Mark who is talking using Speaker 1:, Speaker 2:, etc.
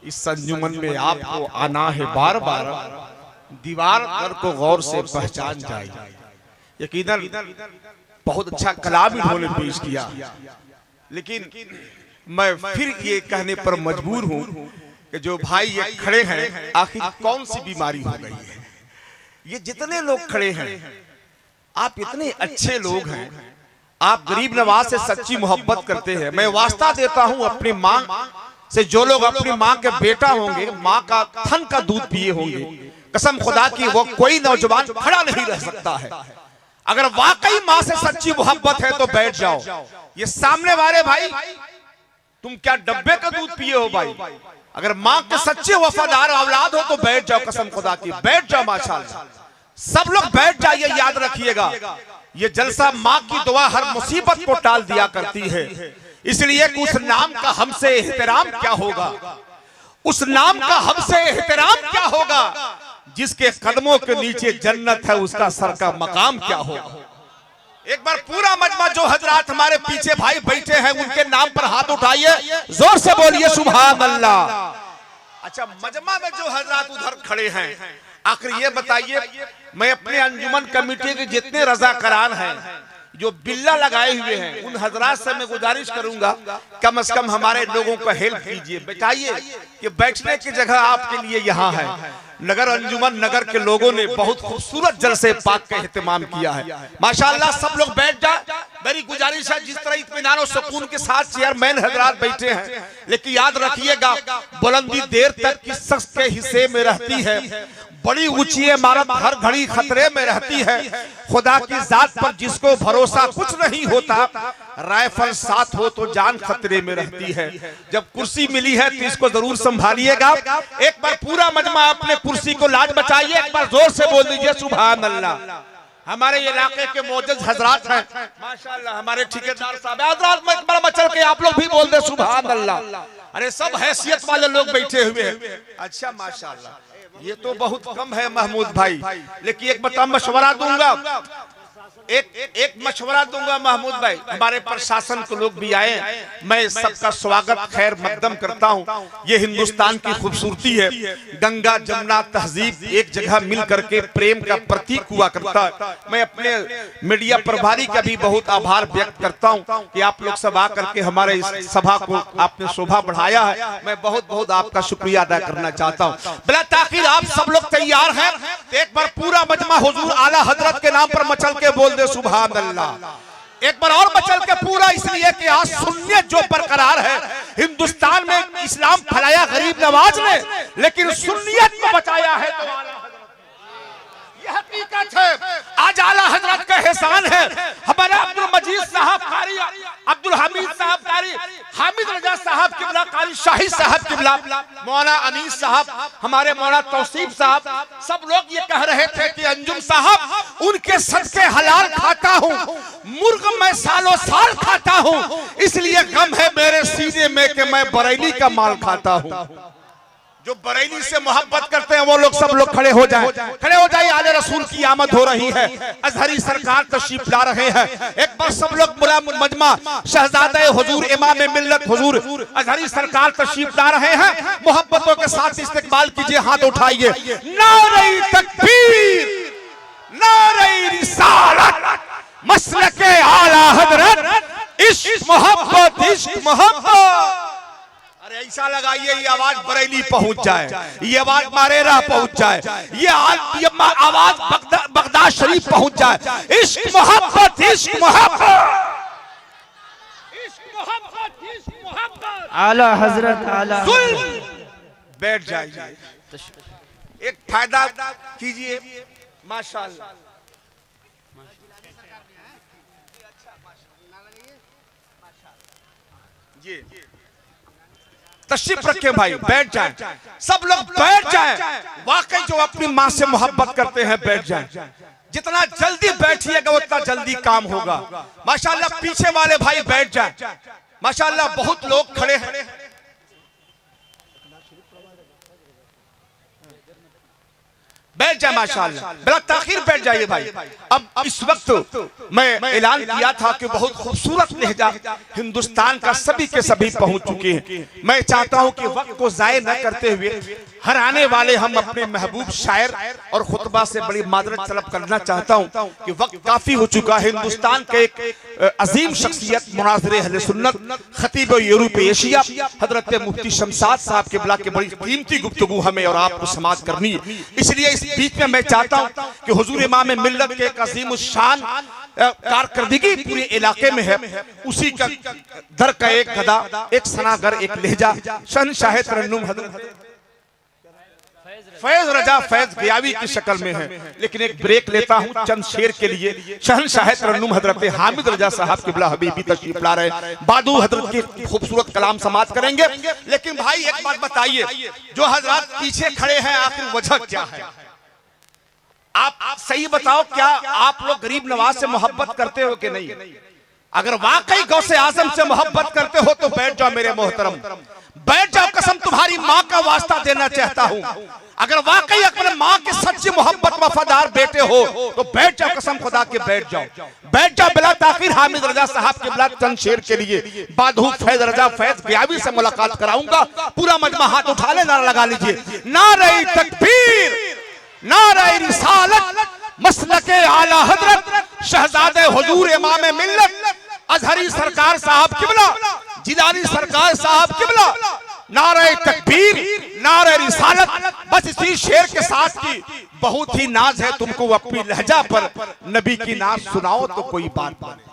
Speaker 1: इस अंजुमन में आपको आना है बार बार, दीवार कर को गौर से पहचान जाए। यकीनन बहुत अच्छा कलाम इन्होंने पेश किया, लेकिन मैं फिर ये कहने पर मजबूर हूं कि जो भाई ये खड़े हैं, आखिर कौन सी बीमारी हो गई है? ये जितने लोग खड़े हैं, आप इतने अच्छे लोग हैं, आप गरीब नवाज से सच्ची मोहब्बत करते हैं। मैं वास्ता देता हूं अपनी माँ से, जो लोग अपनी माँ के बेटा होंगे, माँ का थन का दूध पिए होंगे, कसम खुदा की वो कोई नौजवान खड़ा नहीं रह सकता है। अगर वाकई माँ से सच्ची मोहब्बत है तो बैठ जाओ। ये सामने वाले भाई, तुम क्या डब्बे का दूध पिए हो भाई? अगर माँ के सच्चे वफादार औलाद हो तो बैठ जाओ, कसम खुदा की बैठ जाओ। माशाअल्लाह, सब लोग बैठ जाइए। याद रखिएगा, ये जलसा माँ की दुआ हर मुसीबत को टाल दिया करती है। इसलिए उस नाम का हमसे एहतराम क्या होगा, उस नाम का हमसे एहतराम क्या होगा, जिसके कदमों के नीचे जन्नत है, उसका सर का मकाम क्या होगा। एक बार पूरा मजमा जो हजरात हमारे पीछे भाई बैठे हैं, उनके नाम पर हाथ उठाइए, जोर से बोलिए सुभान अल्लाह। अच्छा, मजमा में जो हजरात उधर खड़े हैं, आखिर ये बताइए, मैं अपने अंजुमन कमेटी के जितने रज़ाकारान हैं, जो बिल्ला लगाए हुए हैं, उन हजरात से मैं गुजारिश करूंगा कम से कम हमारे लोगों को हेल्प कीजिए, बताइए कि बैठने की जगह आपके लिए यहाँ है। नगर अंजुमन नगर के लोगों ने बहुत खूबसूरत जलसे पाक का एहतमाम किया है। माशाअल्लाह, सब लोग बैठ जाए। मेरी गुजारिश है, जिस तरह इत्मीनान और सुकून के साथ चेयरमैन हजरात बैठे हैं, लेकिन याद रखिएगा, बुलंदी देर तक किस शख्स के हिस्से में रहती है, बड़ी ऊंची इमारत हर घड़ी खतरे में रहती है। खुदा की जात पर जिसको भरोसा कुछ नहीं होता, राइफल साथ हो तो जान खतरे में रहती है। जब कुर्सी मिली है तो इसको जरूर संभालिएगा। एक बार पूरा मजमा अपने कुर्सी को लाज बचाइए, एक बार जोर से बोल दीजिए सुभान अल्लाह। हमारे इलाके के मोजज हजरात हैं माशाअल्लाह, हमारे ठेकेदार साहब हजरात, में एक बार मचल के आप लोग भी बोल दे सुभान अल्लाह। अरे सब हैसियत वाले लोग बैठे हुए हैं। अच्छा माशाअल्लाह, ये तो बहुत कम है महमूद भाई, लेकिन एक बता मशवरा दूंगा, एक मशवरा दूंगा महमूद भाई, हमारे प्रशासन के लोग भी आए, मैं सबका स्वागत खैर मकदम करता हूं। ये हिंदुस्तान की खूबसूरती है, गंगा जमुना तहजीब एक जगह मिल करके प्रेम का प्रतीक हुआ करता है। मैं अपने मीडिया प्रभारी का भी बहुत आभार व्यक्त करता हूं कि आप लोग सब आकर के हमारे इस सभा को आपने शोभा बढ़ाया है। मैं बहुत बहुत आपका शुक्रिया अदा करना चाहता हूं। बिला ताखिर आप सब लोग तैयार हैं? एक बार पूरा मजमा हुजूर आला हजरत के नाम पर मचल के बोल दे सुभान अल्लाह। एक बार और मचल के पूरा, इसलिए कि आज सुन्नियत जो बरकरार है, हिंदुस्तान में इस्लाम फैलाया गरीब नवाज ने, लेकिन सुन्नियत को बचाया है तो यह हकीकत है। आज आला हजरत का एहसान है। हमारे अब्दुल मजीद साहब कारी, अब्दुल हमीद साहब कारी, हामिद रजा साहब किबला कारी, शाहिद साहब किबला, मौलाना अनीस साहब, हमारे मौलाना तौसीफ साहब, सब लोग ये कह रहे थे कि अंजुम साहब उनके सदके हलाल खाता हूँ, मुर्ग मैं सालों साल खाता हूँ, इसलिए गम है मेरे सीने में कि मैं बरेली का माल खाता हूँ। जो बरेली से मोहब्बत करते हैं वो लोग सब लोग खड़े हो जाएं, खड़े हो जाइए। आले रसूल की आमद हो रही है, अजहरी सरकार तशरीफ ला रहे हैं। एक बार सब लोग बुला मजमा शहजादे हुजूर इमाम मिल्लत हुजूर अजहरी सरकार तशरीफ ला रहे हैं, मोहब्बतों के साथ इस्तकबाल कीजिए, हाथ उठाइए। नारे तकबीर, नारे रिसालत, मसलके आला हजरत, इश्क मोहब्बत, इश्क मोहब्बत। अरे ऐसा लगाइए ये आवाज बरेली पहुंच जाए, ये आवाज मारेरा पहुंच जाए, ये आवाज बगदाद शरीफ पहुंच जाए। इश्क मोहब्बत, इश्क मोहब्बत, इश्क मोहब्बत, इश्क मोहब्बत।
Speaker 2: आला हजरत आला
Speaker 1: बैठ जाइए, एक फायदा कीजिए माशाअल्लाह। ये तशरीफ रखे भाई, बैठ जाएं, सब लोग बैठ जाएं। वाकई जो अपनी माँ से मोहब्बत करते हैं बैठ जाएं। जितना जल्दी बैठिएगा उतना जल्दी काम होगा। माशाअल्लाह पीछे वाले भाई बैठ जाएं। माशाअल्लाह बहुत लोग खड़े हैं। बैठ जाए माशाअल्लाह, बड़ा ताखिर बैठ जाइए भाई। अब इस वक्त मैं ऐलान किया था कि बहुत खूबसूरत लहजा हिंदुस्तान का सभी के सभी पहुंच चुके हैं। मैं चाहता हूं कि वक्त को जाये न करते हुए हर आने वाले हम अपने महबूब शायर और खुतबा से बड़ी मादरत तलब करना चाहता हूं कि वक्त काफी हो चुका है। हिंदुस्तान के एक अजीम शख्सियत मुनाज़िर अहले सुन्नत खतीब यूरोप एशिया हजरत मुफ्ती शमशाद साहब के बुला के बड़ी कीमती गुफ्तगू हमें और आपको समाज करनी है। इसलिए इस बीच में मैं चाहता हूं कि हुजूर इमाम मिल्लत के एक अजीम शान कारकर्दगी पूरे इलाके में है, उसी का दर का एक गदा, एक सनागर, एक लहजा शहंशाह तरन्नुम हजरत फैज रजा फैज गियावी की शक्ल में है। लेकिन एक ब्रेक लेता हूं चंद शेर के लिए। शहंशाह तरन्नुम हजरत हामिद रजा साहब किबला हबीबी तशरीफ ला रहे, बादू हजरत की खूबसूरत कलाम समाप्त करेंगे। लेकिन भाई एक बात बताइए, जो हजरत पीछे खड़े हैं आखिर वजह क्या है? आप सही बताओ, क्या आप लोग गरीब नवाज से मोहब्बत करते हो कि नहीं? अगर वाकई गौसे आजम से मोहब्बत करते हो तो बैठ जाओ मेरे मोहतरम, बैठ जाओ। कसम तुम्हारी माँ का वास्ता देना चाहता हूँ, अगर वाकई अपने माँ के सच्ची मोहब्बत वफादार बेटे हो तो बैठ जाओ, कसम खुदा के बैठ जाओ, बैठ जाओ। बिला ताखिर हामिद रजा साहब के बिला चंद शेर के लिए बादू फैज रजा फैज गियावी से मुलाकात कराऊंगा। पूरा मजमा हाथ उठा ले, नारा लगा लीजिए, नारे तकबीर, नारे रिसालत, मसलके आला हजरत शहजादे हुजूर इमाम मिल्लत अजहरी सरकार साहब किबला, जिलानी सरकार साहब किबला, नारे तकबीर, नारे रिसालत। बस इसी शेर के साथ की बहुत ही नाज है तुमको, अपनी लहजा पर नबी की नाज सुनाओ तो कोई बात माने।